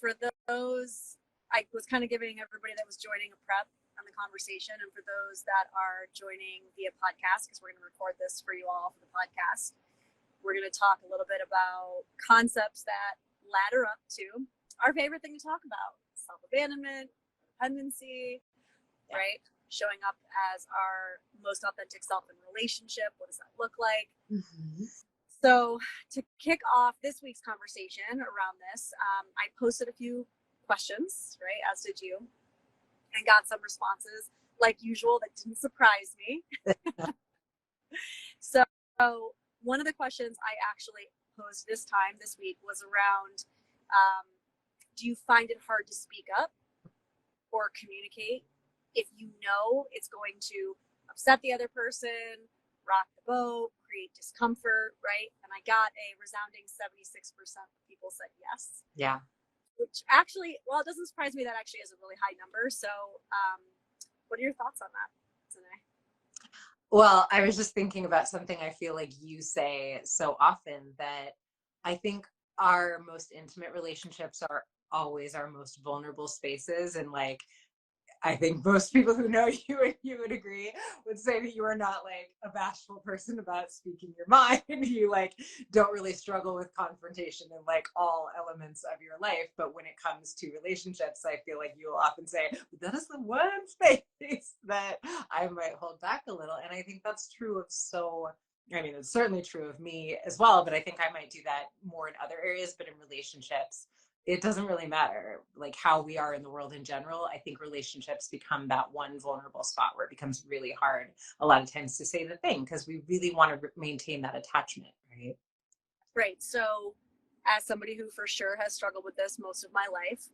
for those, I was kind of giving everybody that was joining a prep on the conversation, and for those that are joining via podcast, because we're going to record this for you all for the podcast, we're going to talk a little bit about concepts that ladder up to our favorite thing to talk about: self-abandonment, dependency, right? Showing up as our most authentic self in relationship. What does that look like? Mm-hmm. So to kick off this week's conversation around this, I posted a few questions, right, as did you, and got some responses, like usual, that didn't surprise me. So one of the questions I actually posed this week, was around, do you find it hard to speak up or communicate if you know it's going to upset the other person, rock the boat, create discomfort, right? And I got a resounding 76% of people said yes. Yeah. Which actually, well, it doesn't surprise me. That actually is a really high number. So what are your thoughts on that, Dené? Well, I was just thinking about something I feel like you say so often, that I think our most intimate relationships are always our most vulnerable spaces. And like, I think most people who know you, and you would agree, would say that you are not like a bashful person about speaking your mind. You like don't really struggle with confrontation in like all elements of your life. But when it comes to relationships, I feel like you will often say, that is the one space that I might hold back a little. And I think that's true of it's certainly true of me as well, but I think I might do that more in other areas. But in relationships, it doesn't really matter like how we are in the world in general. I think relationships become that one vulnerable spot where it becomes really hard a lot of times to say the thing, because we really want to maintain that attachment, right? Right. So as somebody who for sure has struggled with this most of my life,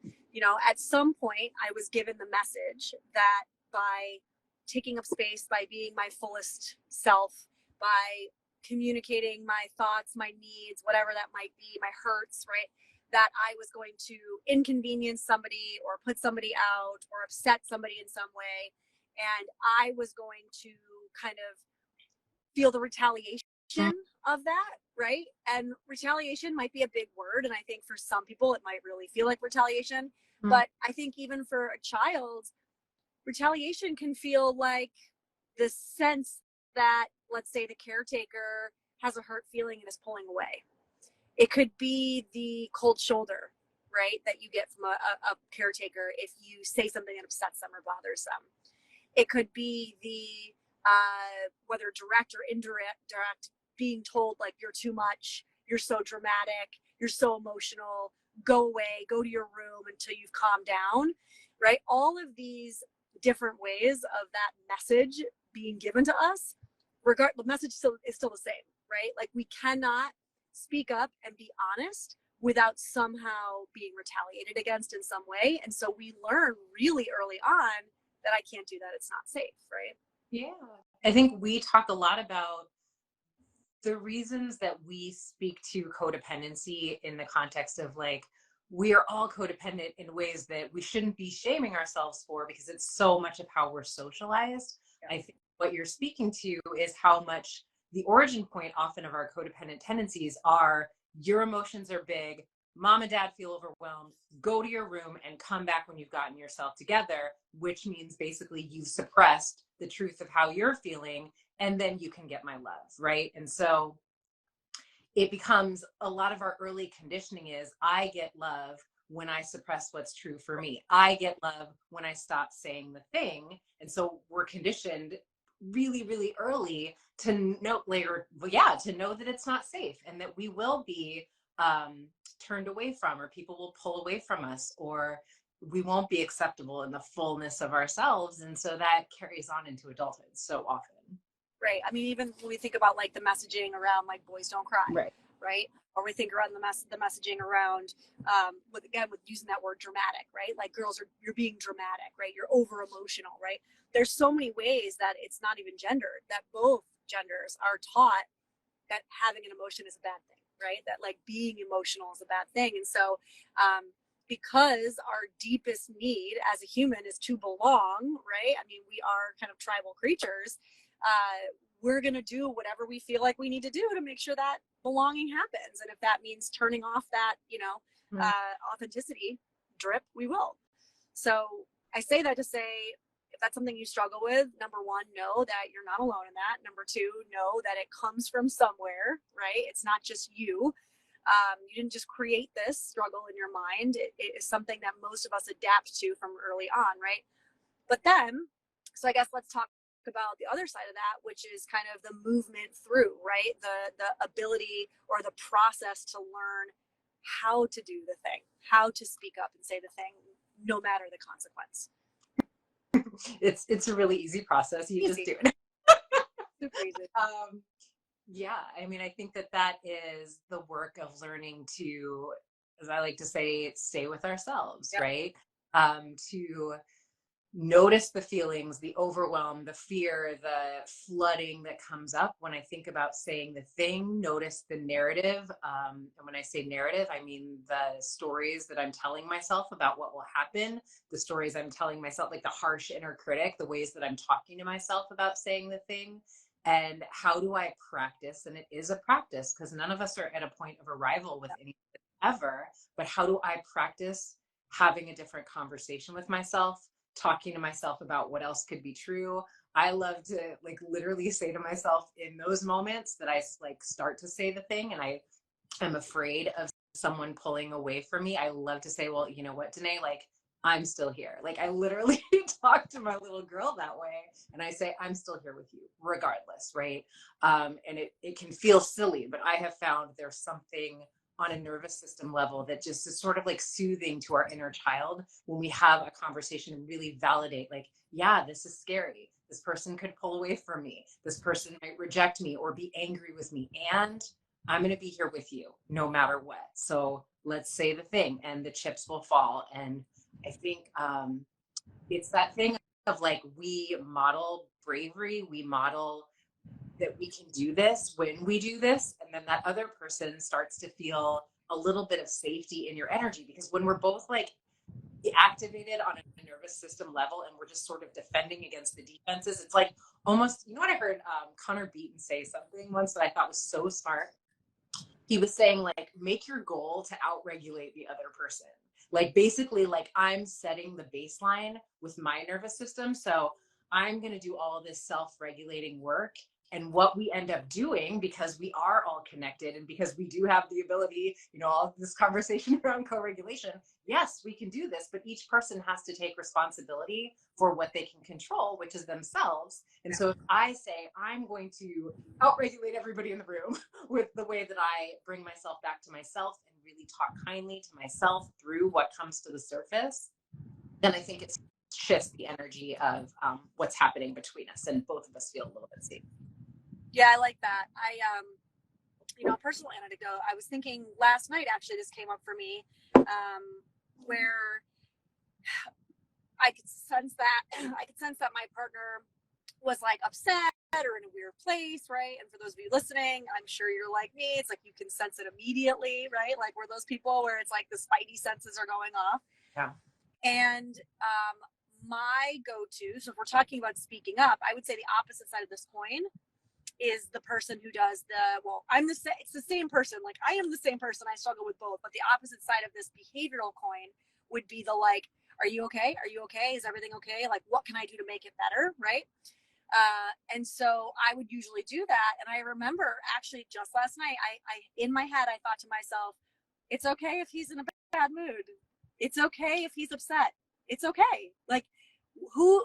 at some point I was given the message that by taking up space, by being my fullest self, by communicating my thoughts, my needs, whatever that might be, my hurts, right, that I was going to inconvenience somebody or put somebody out or upset somebody in some way. And I was going to kind of feel the retaliation of that, right? And retaliation might be a big word. And I think for some people, it might really feel like retaliation. Mm-hmm. But I think even for a child, retaliation can feel like the sense that, let's say, the caretaker has a hurt feeling and is pulling away. It could be the cold shoulder, right, that you get from a caretaker if you say something that upsets them or bothers them. It could be the, whether direct or indirect, being told like, you're too much, you're so dramatic, you're so emotional, go away, go to your room until you've calmed down, right? All of these different ways of that message being given to us, the message is still the same, right? Like, we cannot speak up and be honest without somehow being retaliated against in some way. And so we learn really early on that I can't do that. It's not safe, right? Yeah. I think we talk a lot about the reasons that we speak to codependency in the context of like, we are all codependent in ways that we shouldn't be shaming ourselves for, because it's so much of how we're socialized. Yeah. I think what you're speaking to is how much the origin point often of our codependent tendencies are, your emotions are big, mom and dad feel overwhelmed, go to your room and come back when you've gotten yourself together, which means basically you've suppressed the truth of how you're feeling, and then you can get my love, right? And so it becomes a lot of our early conditioning is, I get love when I suppress what's true for me. I get love when I stop saying the thing. And so we're conditioned really, really early to know to know that it's not safe, and that we will be turned away from, or people will pull away from us, or we won't be acceptable in the fullness of ourselves. And so that carries on into adulthood so often. Right. I mean, even when we think about like the messaging around like boys don't cry, right? Or we think around the messaging around with using that word dramatic, right? Like, you're being dramatic, right? You're over emotional, right? There's so many ways that it's not even gendered, that both genders are taught that having an emotion is a bad thing, right? That like being emotional is a bad thing. And so because our deepest need as a human is to belong, right? I mean, we are kind of tribal creatures. We're going to do whatever we feel like we need to do to make sure that belonging happens. And if that means turning off that, authenticity, drip, we will. So I say that to say, if that's something you struggle with, number one, know that you're not alone in that. Number two, know that it comes from somewhere, right? It's not just you. You didn't just create this struggle in your mind. It is something that most of us adapt to from early on, right? But then, so I guess let's talk about the other side of that, which is kind of the movement through, right? The ability or the process to learn how to do the thing, how to speak up and say the thing, no matter the consequence. It's a really easy process. You just do it. Super easy. Yeah, I mean, I think that is the work of learning to, as I like to say, stay with ourselves, yep. Right? To notice the feelings, the overwhelm, the fear, the flooding that comes up when I think about saying the thing, notice the narrative. And when I say narrative, I mean the stories that I'm telling myself about what will happen, the stories I'm telling myself, like the harsh inner critic, the ways that I'm talking to myself about saying the thing. And how do I practice? And it is a practice because none of us are at a point of arrival with anything ever, but how do I practice having a different conversation with myself, talking to myself about what else could be true? I love to like literally say to myself in those moments that I like start to say the thing and I am afraid of someone pulling away from me. I love to say, well, you know what, Dené, like I'm still here. Like I literally talk to my little girl that way and I say, I'm still here with you regardless. Right. And it can feel silly, but I have found there's something on a nervous system level that just is sort of like soothing to our inner child when we have a conversation and really validate like, yeah, this is scary. This person could pull away from me. This person might reject me or be angry with me. And I'm going to be here with you no matter what. So let's say the thing and the chips will fall. And I think it's that thing of like, we model bravery, we model that we can do this when we do this. And then that other person starts to feel a little bit of safety in your energy, because when we're both like activated on a nervous system level and we're just sort of defending against the defenses, it's like almost, you know what I heard Connor Beaton say something once that I thought was so smart. He was saying like, make your goal to outregulate the other person. Like basically like I'm setting the baseline with my nervous system. So I'm going to do all of this self-regulating work. And what we end up doing, because we are all connected and because we do have the ability, you know, all this conversation around co-regulation, yes, we can do this, but each person has to take responsibility for what they can control, which is themselves. And so if I say I'm going to outregulate everybody in the room with the way that I bring myself back to myself and really talk kindly to myself through what comes to the surface, then I think it shifts the energy of what's happening between us and both of us feel a little bit safe. Yeah, I like that. You know, personal anecdote. I was thinking last night, actually, this came up for me, where I could sense that my partner was like upset or in a weird place, right? And for those of you listening, I'm sure you're like me. It's like you can sense it immediately, right? Like we're those people where it's like the spidey senses are going off. Yeah. And my go-to, so if we're talking about speaking up, I would say the opposite side of this coin is the person who does it's the same person. Like I am the same person. I struggle with both, but the opposite side of this behavioral coin would be the like, are you okay? Are you okay? Is everything okay? Like, what can I do to make it better? Right. And so I would usually do that. And I remember actually just last night, I in my head, I thought to myself, it's okay if he's in a bad mood. It's okay if he's upset. It's okay. Like who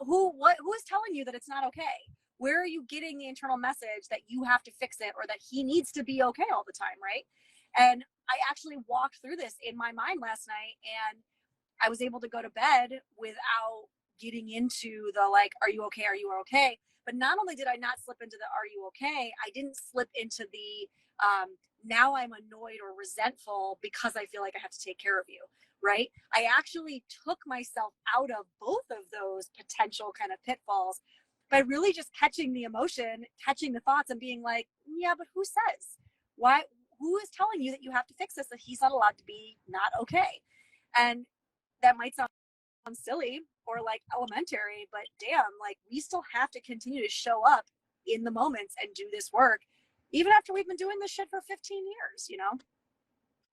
is telling you that it's not okay? Where are you getting the internal message that you have to fix it or that he needs to be okay all the time, right? And I actually walked through this in my mind last night, and I was able to go to bed without getting into the like, are you okay? Are you okay? But not only did I not slip into the are you okay, I didn't slip into the now I'm annoyed or resentful because I feel like I have to take care of you, right? I actually took myself out of both of those potential kind of pitfalls by really just catching the emotion, catching the thoughts, and being like, yeah, but who says? Why? Who is telling you that you have to fix this, that he's not allowed to be not okay? And that might sound silly or like elementary, but damn, like we still have to continue to show up in the moments and do this work, even after we've been doing this shit for 15 years, you know?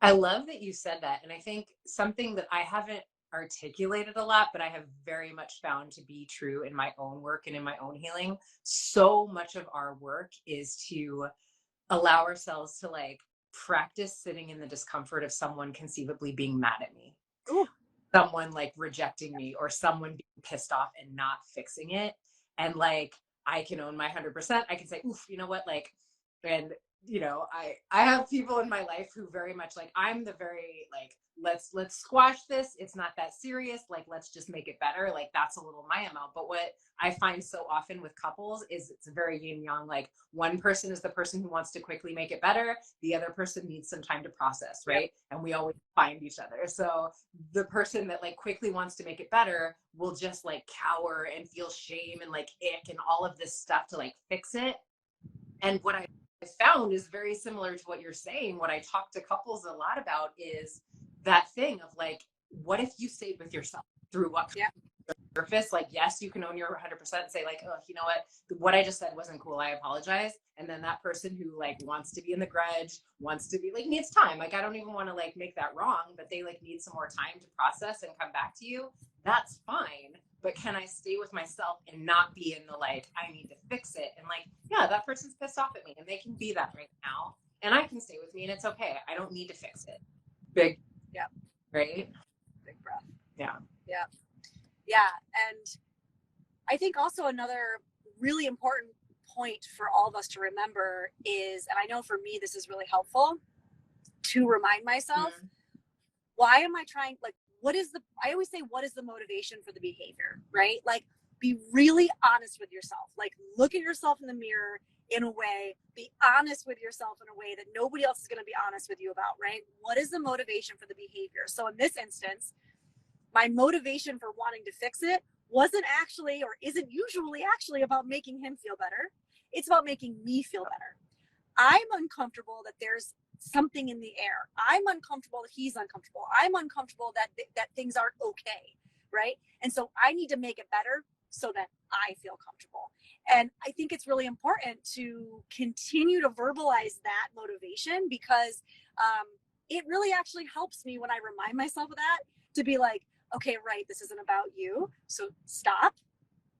I love that you said that. And I think something that I haven't articulate it a lot, but I have very much found to be true in my own work and in my own healing. So much of our work is to allow ourselves to like practice sitting in the discomfort of someone conceivably being mad at me. Ooh. Someone like rejecting me, or someone being pissed off and not fixing it. And like, I can own my 100%. I can say, oof, you know what? Like, and you know, I have people in my life who very much like, I'm the very like, let's squash this. It's not that serious. Like, let's just make it better. Like, that's a little my amount. But what I find so often with couples is it's very yin yang. Like, one person is the person who wants to quickly make it better. The other person needs some time to process, right? Yep. And we always find each other. So the person that like quickly wants to make it better will just like cower and feel shame and like ick and all of this stuff to like fix it. And what I found is very similar to what you're saying. What I talk to couples a lot about is that thing of like, what if you stayed with yourself through what surface? Like, yes, you can own your 100% and say like, oh, you know what I just said wasn't cool, I apologize. And then that person who like wants to be in the grudge, wants to be like, needs time. Like, I don't even want to like make that wrong, but they like need some more time to process and come back to you. That's fine. But can I stay with myself and not be in the like, I need to fix it? And like, yeah, that person's pissed off at me and they can be that right now. And I can stay with me and it's okay. I don't need to fix it. Big. Yeah. Right? Big breath. Yeah. Yeah. Yeah. And I think also another really important point for all of us to remember is, and I know for me, this is really helpful to remind myself, why am I trying, like, I always say, what is the motivation for the behavior, right? Like, be really honest with yourself. Like, look at yourself in the mirror in a way, be honest with yourself in a way that nobody else is going to be honest with you about, right? What is the motivation for the behavior? So in this instance, my motivation for wanting to fix it wasn't actually, or isn't usually actually, about making him feel better. It's about making me feel better. I'm uncomfortable that there's something in the air. I'm uncomfortable that he's uncomfortable. I'm uncomfortable that things aren't okay, right? And so I need to make it better so that I feel comfortable. And I think it's really important to continue to verbalize that motivation, because it really actually helps me when I remind myself of that, to be like, okay, right, this isn't about you. So stop.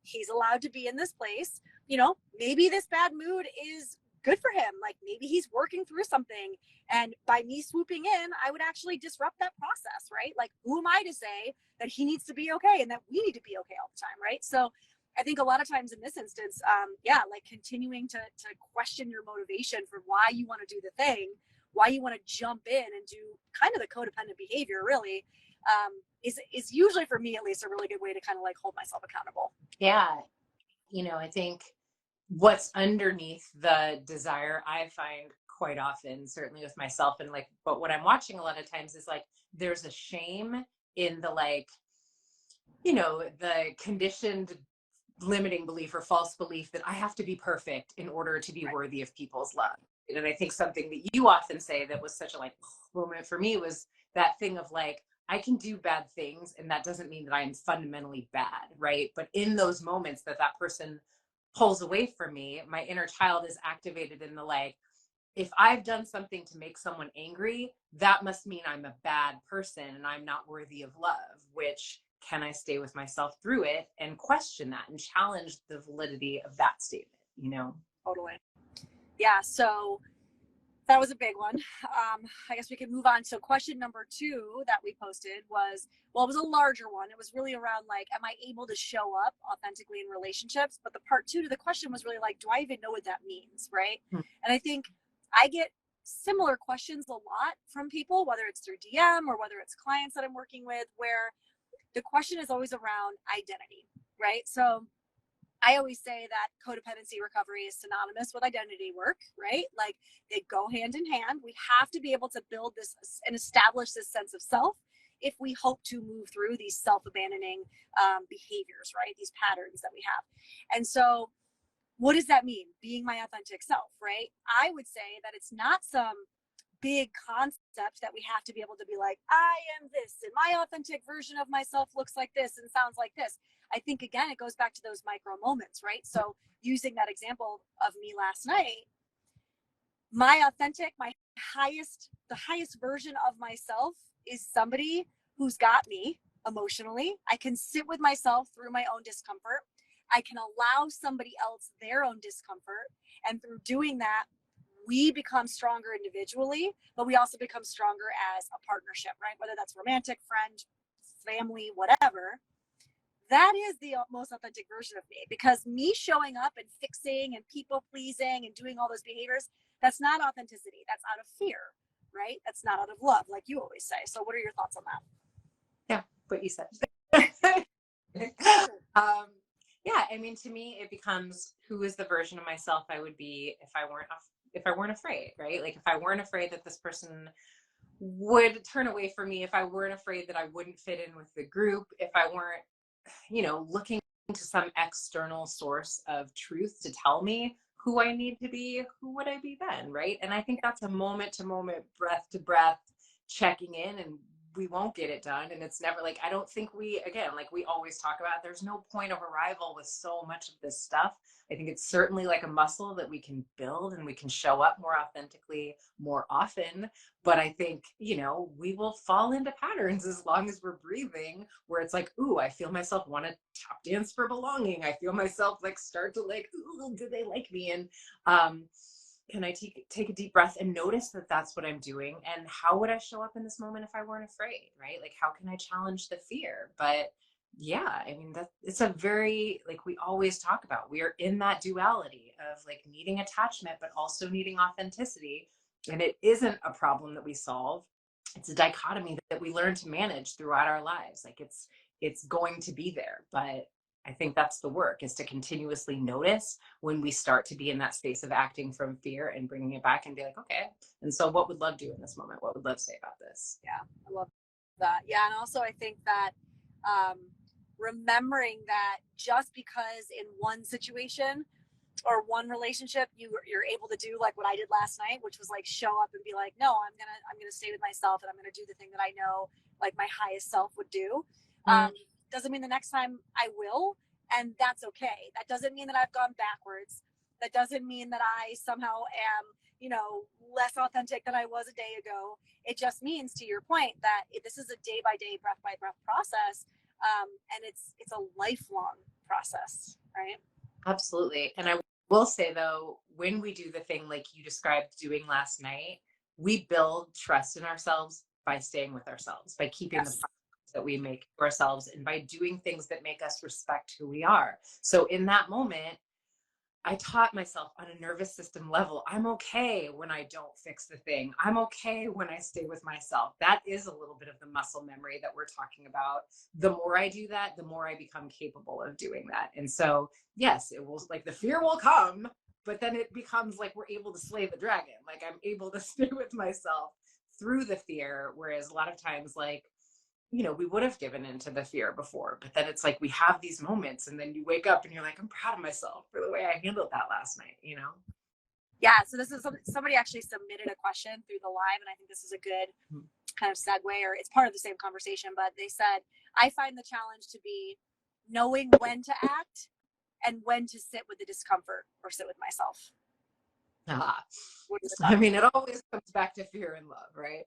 He's allowed to be in this place. You know, maybe this bad mood is good for him. Like, maybe he's working through something, and by me swooping in, I would actually disrupt that process, right? Like, who am I to say that he needs to be okay and that we need to be okay all the time, right? So I think a lot of times in this instance, like continuing to question your motivation for why you want to do the thing, why you want to jump in and do kind of the codependent behavior, really, is usually, for me at least, a really good way to kind of like hold myself accountable. Yeah. You know, I think what's underneath the desire, I find quite often, certainly with myself, and like, but what I'm watching a lot of times is like, there's a shame in the like, you know, the conditioned limiting belief or false belief that I have to be perfect in order to be worthy of people's love. And I think something that you often say that was such a like moment for me was that thing of like, I can do bad things and that doesn't mean that I'm fundamentally bad, right? But in those moments that person pulls away from me, my inner child is activated in the like, if I've done something to make someone angry, that must mean I'm a bad person and I'm not worthy of love, which, can I stay with myself through it and question that and challenge the validity of that statement, you know? Totally. Yeah. So that was a big one. I guess we can move on. So question number 2 that we posted was, well, it was a larger one. It was really around like, am I able to show up authentically in relationships? But the part 2 to the question was really like, do I even know what that means? Right. And I think I get similar questions a lot from people, whether it's through DM or whether it's clients that I'm working with, where the question is always around identity, right? So I always say that codependency recovery is synonymous with identity work, right? Like, they go hand in hand. We have to be able to build this and establish this sense of self if we hope to move through these self-abandoning behaviors, right? These patterns that we have. And so what does that mean? Being my authentic self, right? I would say that it's not some big concept that we have to be able to be like, I am this and my authentic version of myself looks like this and sounds like this. I think, again, it goes back to those micro moments, right? So using that example of me last night, my authentic, the highest version of myself is somebody who's got me, emotionally. I can sit with myself through my own discomfort. I can allow somebody else their own discomfort. And through doing that, we become stronger individually, but we also become stronger as a partnership, right? Whether that's romantic, friend, family, whatever. That is the most authentic version of me, because me showing up and fixing and people pleasing and doing all those behaviors, that's not authenticity. That's out of fear, right? That's not out of love, like you always say. So what are your thoughts on that? Yeah, what you said. Yeah, I mean, to me, it becomes, who is the version of myself I would be if I weren't afraid, right? Like if I weren't afraid that this person would turn away from me, if I weren't afraid that I wouldn't fit in with the group, if I weren't, looking to some external source of truth to tell me who I need to be, who would I be then, right? And I think that's a moment to moment, breath to breath checking in, and we won't get it done. And it's never like, I don't think like we always talk about, there's no point of arrival with so much of this stuff. I think it's certainly like a muscle that we can build and we can show up more authentically more often. But I think, we will fall into patterns as long as we're breathing, where it's like, ooh, I feel myself want to tap dance for belonging. I feel myself like start to like, ooh, do they like me? And can I take a deep breath and notice that that's what I'm doing? And how would I show up in this moment if I weren't afraid, right? Like, how can I challenge the fear? But yeah, I mean, it's a very, like we always talk about, we are in that duality of like needing attachment, but also needing authenticity. And it isn't a problem that we solve. It's a dichotomy that we learn to manage throughout our lives. Like it's going to be there, but I think that's the work, is to continuously notice when we start to be in that space of acting from fear and bringing it back and be like, okay, and so what would love do in this moment? What would love say about this? Yeah, I love that. Yeah, and also I think that um, remembering that just because in one situation or one relationship you're able to do like what I did last night, which was like show up and be like, no, I'm gonna stay with myself and I'm gonna do the thing that I know like my highest self would do. Mm. Doesn't mean the next time I will, and that's okay. That doesn't mean that I've gone backwards. That doesn't mean that I somehow am, less authentic than I was a day ago. It just means, to your point, that this is a day by day, breath by breath process, and it's a lifelong process, right? Absolutely. And I will say though, when we do the thing like you described doing last night, we build trust in ourselves by staying with ourselves, by keeping the Yes. promises that we make to ourselves, and by doing things that make us respect who we are. So in that moment, I taught myself on a nervous system level, I'm okay when I don't fix the thing. I'm okay when I stay with myself. That is a little bit of the muscle memory that we're talking about. The more I do that, the more I become capable of doing that. And so, yes, it will, like the fear will come, but then it becomes like we're able to slay the dragon. Like I'm able to stay with myself through the fear. Whereas a lot of times, like, we would have given into the fear before, but then it's like we have these moments and then you wake up and you're like, I'm proud of myself for the way I handled that last night. Yeah, so this is somebody actually submitted a question through the live, and I think this is a good kind of segue, or it's part of the same conversation. But they said, I find the challenge to be knowing when to act and when to sit with the discomfort or sit with myself. Ah. What are your I thoughts? mean, it always comes back to fear and love, right?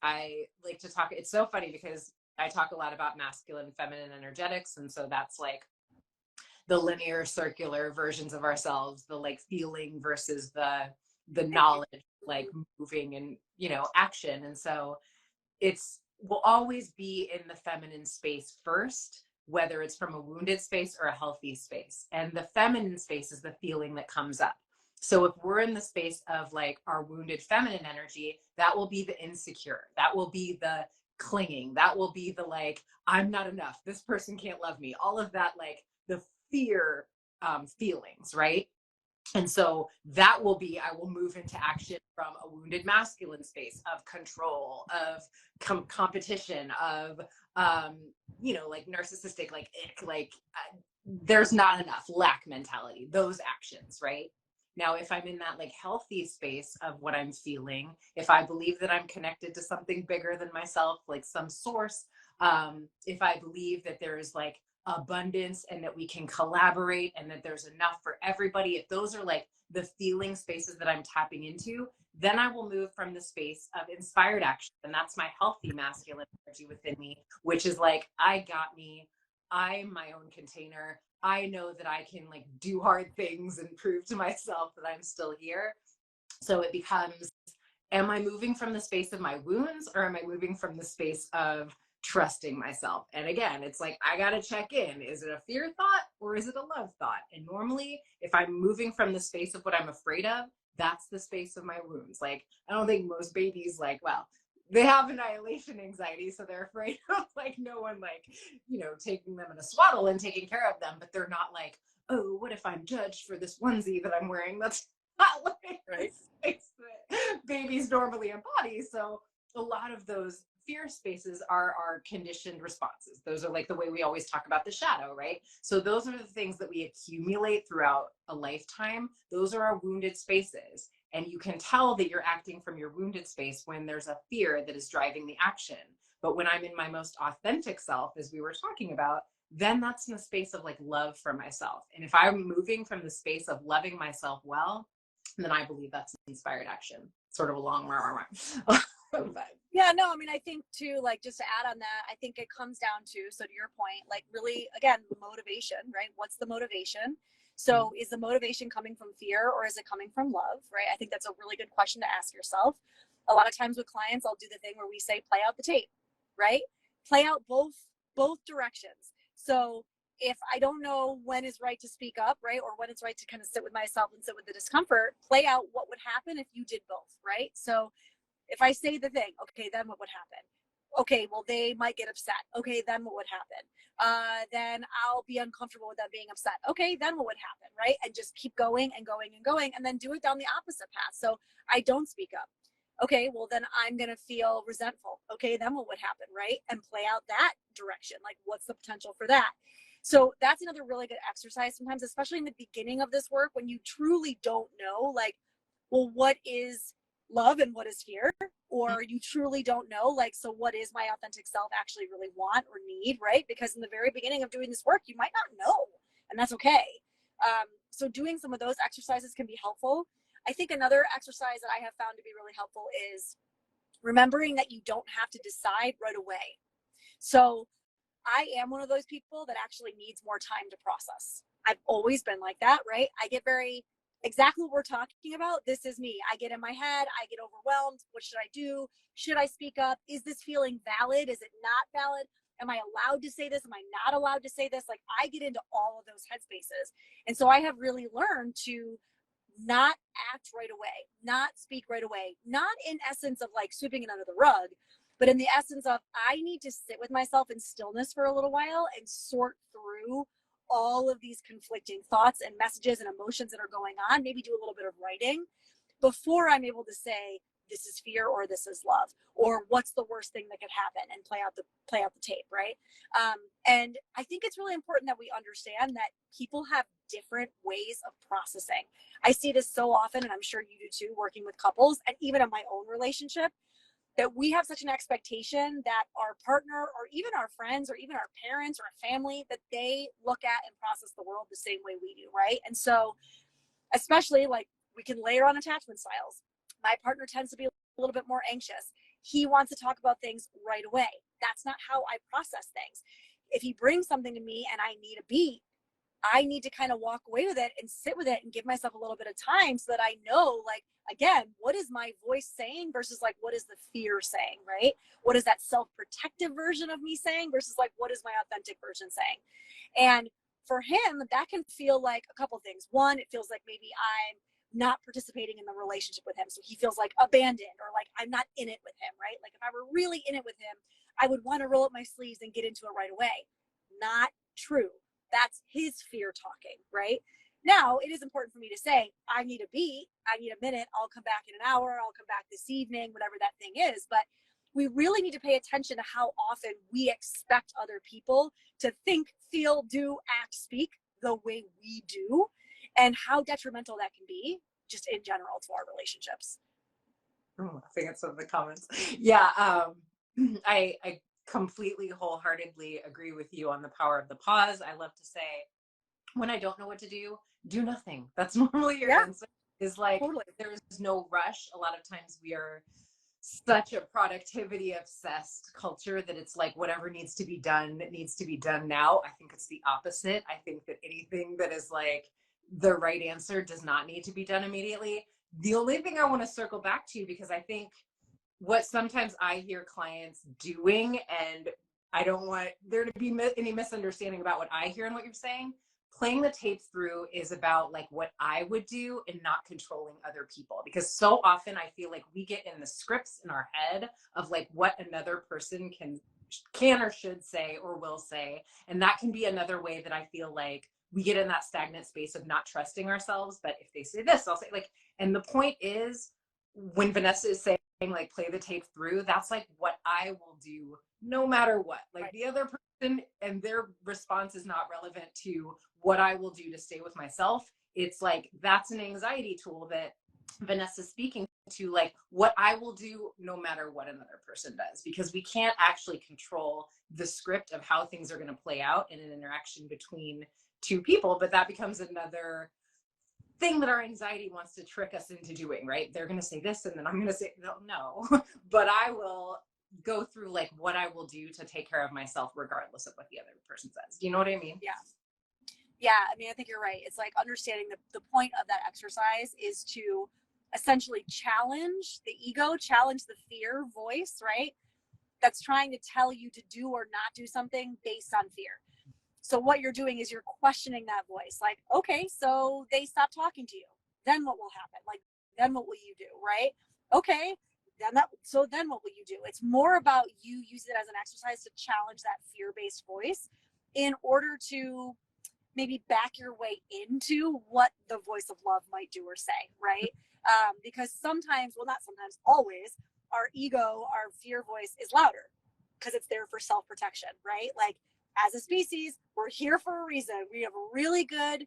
I like to talk, it's so funny because I talk a lot about masculine and feminine energetics. And so that's like the linear circular versions of ourselves, the like feeling versus the knowledge, like moving and action. And so it's will always be in the feminine space first, whether it's from a wounded space or a healthy space. And the feminine space is the feeling that comes up. So if we're in the space of like our wounded feminine energy, that will be the insecure, that will be the clinging, that will be the like, I'm not enough, this person can't love me, all of that, like the fear feelings, right? And so that will be, I will move into action from a wounded masculine space of control, of competition, of, like narcissistic, like, ick, like there's not enough, lack mentality, those actions, right? Now, if I'm in that like healthy space of what I'm feeling, if I believe that I'm connected to something bigger than myself, like some source, if I believe that there is like abundance and that we can collaborate and that there's enough for everybody, if those are like the feeling spaces that I'm tapping into, then I will move from the space of inspired action. And that's my healthy masculine energy within me, which is like, I got me. I'm my own container. I know that I can like do hard things and prove to myself that I'm still here. So it becomes, am I moving from the space of my wounds, or am I moving from the space of trusting myself? And again, it's like, I got to check in. Is it a fear thought or is it a love thought? And normally, if I'm moving from the space of what I'm afraid of, that's the space of my wounds. Like, I don't think most babies, like, well, they have annihilation anxiety, so they're afraid of like no one, like, you know, taking them in a swaddle and taking care of them, but they're not like, oh, what if I'm judged for this onesie that I'm wearing? That's not like Right. the space that babies normally embody. So a lot of those fear spaces are our conditioned responses. Those are like the way we always talk about the shadow, right? So those are the things that we accumulate throughout a lifetime. Those are our wounded spaces. And you can tell that you're acting from your wounded space when there's a fear that is driving the action. But when I'm in my most authentic self, as we were talking about, then that's in the space of like love for myself. And if I'm moving from the space of loving myself well, then I believe that's inspired action. Sort of a long but Yeah, no, I mean, I think too, like, just to add on that, I think it comes down to, so to your point, like, really, again, motivation, right? What's the motivation? So is the motivation coming from fear or is it coming from love, right? I think that's a really good question to ask yourself. A lot of times with clients, I'll do the thing where we say, play out the tape, right? Play out both directions. So if I don't know when is right to speak up, right, or when it's right to kind of sit with myself and sit with the discomfort, play out what would happen if you did both, right? So if I say the thing, okay, then what would happen? Okay, well, they might get upset. Okay, then what would happen? Then I'll be uncomfortable with them being upset. Okay, then what would happen, right? And just keep going and going and going, and then do it down the opposite path. So I don't speak up. Okay, well, then I'm going to feel resentful. Okay, then what would happen, right? And play out that direction. Like, what's the potential for that? So that's another really good exercise sometimes, especially in the beginning of this work when you truly don't know, like, well, what is love and what is fear? Or you truly don't know, like, so what is my authentic self actually really want or need, right? Because in the very beginning of doing this work, you might not know, and that's okay. So doing some of those exercises can be helpful. I think another exercise that I have found to be really helpful is remembering that you don't have to decide right away. So I am one of those people that actually needs more time to process. I've always been like that, right? I get very, exactly what we're talking about. This is me. I get in my head. I get overwhelmed. What should I do? Should I speak up? Is this feeling valid? Is it not valid? Am I allowed to say this? Am I not allowed to say this? Like, I get into all of those headspaces. And so I have really learned to not act right away, not speak right away, not in essence of like sweeping it under the rug, but in the essence of I need to sit with myself in stillness for a little while and sort through all of these conflicting thoughts and messages and emotions that are going on, maybe do a little bit of writing before I'm able to say this is fear or this is love or what's the worst thing that could happen and play out the tape, right? And I think it's really important that we understand that people have different ways of processing. I see this so often, and I'm sure you do too, working with couples and even in my own relationship, that we have such an expectation that our partner or even our friends or even our parents or our family, that they look at and process the world the same way we do, right? And so especially like we can layer on attachment styles. My partner tends to be a little bit more anxious. He wants to talk about things right away. That's not how I process things. If he brings something to me and I need a beat, I need to kind of walk away with it and sit with it and give myself a little bit of time so that I know, like, again, what is my voice saying versus like, what is the fear saying, right? What is that self-protective version of me saying versus like, what is my authentic version saying? And for him, that can feel like a couple things. One, it feels like maybe I'm not participating in the relationship with him. So he feels like abandoned or like I'm not in it with him, right? Like if I were really in it with him, I would want to roll up my sleeves and get into it right away. Not true. That's his fear talking, right? Now, it is important for me to say, I need a beat, I need a minute, I'll come back in an hour, I'll come back this evening, whatever that thing is. But we really need to pay attention to how often we expect other people to think, feel, do, act, speak the way we do, and how detrimental that can be just in general to our relationships. Oh, I think it's some of the comments. Yeah, I completely wholeheartedly agree with you on the power of the pause. I love to say, when I don't know what to do nothing. That's normally your Yeah, answer. Is like, totally. there's no rush. A lot of times we are such a productivity obsessed culture that it's like whatever needs to be done needs to be done now. I think it's the opposite. I think that anything that is like the right answer does not need to be done immediately. The only thing I want to circle back to, because I think what sometimes I hear clients doing, and I don't want there to be any misunderstanding about what I hear and what you're saying. Playing the tape through is about like what I would do and not controlling other people. Because so often I feel like we get in the scripts in our head of like what another person can or should say or will say. And that can be another way that I feel like we get in that stagnant space of not trusting ourselves. But if they say this, I'll say like, and the point is, when Vanessa is saying like play the tape through, that's like what I will do no matter what. Like Right. the other person and their response is not relevant to what I will do to stay with myself. It's like that's an anxiety tool that Vanessa's speaking to, like what I will do no matter what another person does, because we can't actually control the script of how things are going to play out in an interaction between two people. But that becomes another thing that our anxiety wants to trick us into doing, right? They're going to say this and then I'm going to say no, but I will go through like what I will do to take care of myself regardless of what the other person says. Do you know what I mean? Yeah. Yeah, I mean, I think you're right. It's like understanding the point of that exercise is to essentially challenge the ego, challenge the fear voice, right? That's trying to tell you to do or not do something based on fear. So what you're doing is you're questioning that voice. Like, okay, so they stop talking to you. Then what will happen? Like, then what will you do? Right? Okay. Then what will you do? It's more about you use it as an exercise to challenge that fear-based voice in order to maybe back your way into what the voice of love might do or say, right? Because sometimes, well, not sometimes, always, our ego, our fear voice is louder because it's there for self-protection, right? Like as a species, we're here for a reason. We have really good,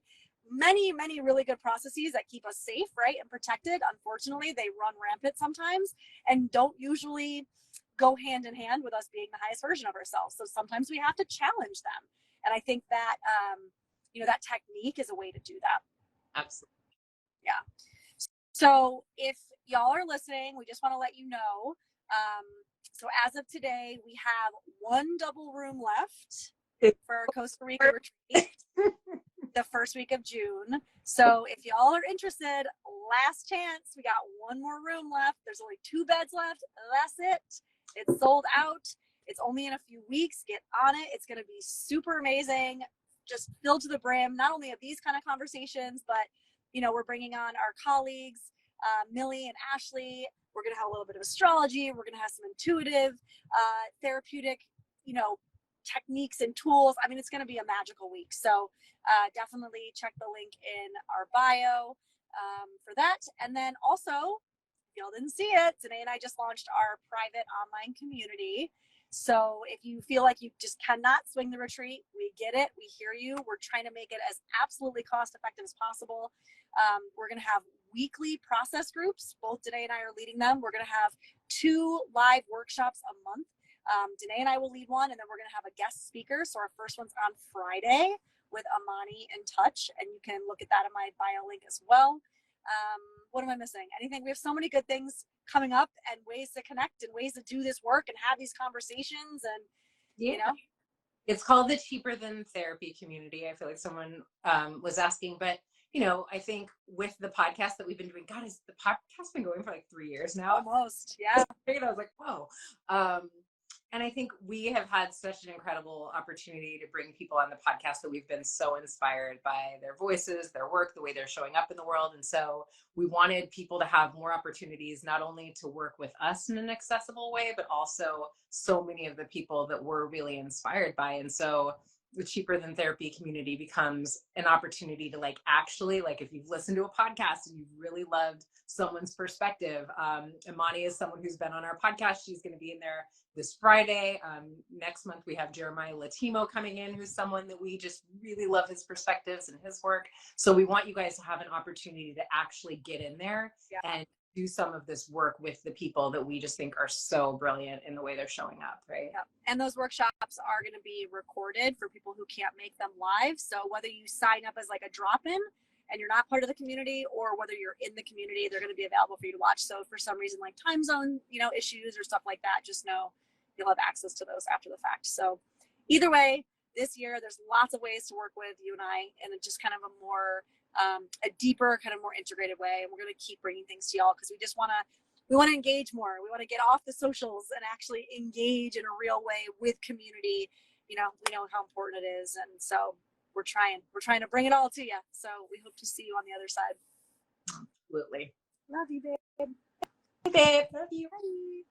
many really good processes that keep us safe, right? And protected. Unfortunately, they run rampant sometimes and don't usually go hand in hand with us being the highest version of ourselves. So sometimes we have to challenge them. And I think that, that technique is a way to do that. Absolutely. Yeah. So if y'all are listening, we just want to let you know. So as of today, we have one double room left for our Costa Rica retreat, the first week of June. So if y'all are interested, last chance, we got one more room left. There's only 2 beds left. That's it. It's sold out. It's only in a few weeks. Get on it. It's going to be super amazing. Just filled to the brim, not only of these kind of conversations, but, we're bringing on our colleagues, Millie and Ashley. We're going to have a little bit of astrology. We're going to have some intuitive, therapeutic, techniques and tools. I mean, it's going to be a magical week. So definitely check the link in our bio for that. And then also, if y'all didn't see it, Dené and I just launched our private online community. So if you feel like you just cannot swing the retreat, we get it. We hear you. We're trying to make it as absolutely cost effective as possible. We're going to have weekly process groups. Both Dené and I are leading them. We're going to have 2 live workshops a month. Dené and I will lead one, and then we're going to have a guest speaker. So our first one's on Friday with Amani in Touch, and you can look at that in my bio link as well. What am I missing? Anything? We have so many good things coming up and ways to connect and ways to do this work and have these conversations. And, It's called the Cheaper Than Therapy community. I feel like someone was asking, but I think with the podcast that we've been doing, God, has the podcast been going for like 3 years now? Almost, yeah. I was like, whoa. And I think we have had such an incredible opportunity to bring people on the podcast that we've been so inspired by their voices, their work, the way they're showing up in the world. And so we wanted people to have more opportunities, not only to work with us in an accessible way, but also so many of the people that we're really inspired by. And so the Cheaper Than Therapy community becomes an opportunity to actually, if you've listened to a podcast and you've really loved someone's perspective, Imani is someone who's been on our podcast. She's going to be in there this Friday. Next month, we have Jeremiah Latimo coming in, who's someone that we just really love his perspectives and his work. So we want you guys to have an opportunity to actually get in there and do some of this work with the people that we just think are so brilliant in the way they're showing up, right? Yep. And those workshops are going to be recorded for people who can't make them live. So whether you sign up as like a drop-in and you're not part of the community, or whether you're in the community, they're going to be available for you to watch. So for some reason, like time zone, issues or stuff like that, just know you'll have access to those after the fact. So either way, this year, there's lots of ways to work with you and I, and it's just kind of a deeper, kind of more integrated way. And we're going to keep bringing things to y'all because we want to engage more. We want to get off the socials and actually engage in a real way with community. We know how important it is. And so we're trying to bring it all to you. So we hope to see you on the other side. Absolutely. Love you, babe. Hey, babe. Love you. Bye.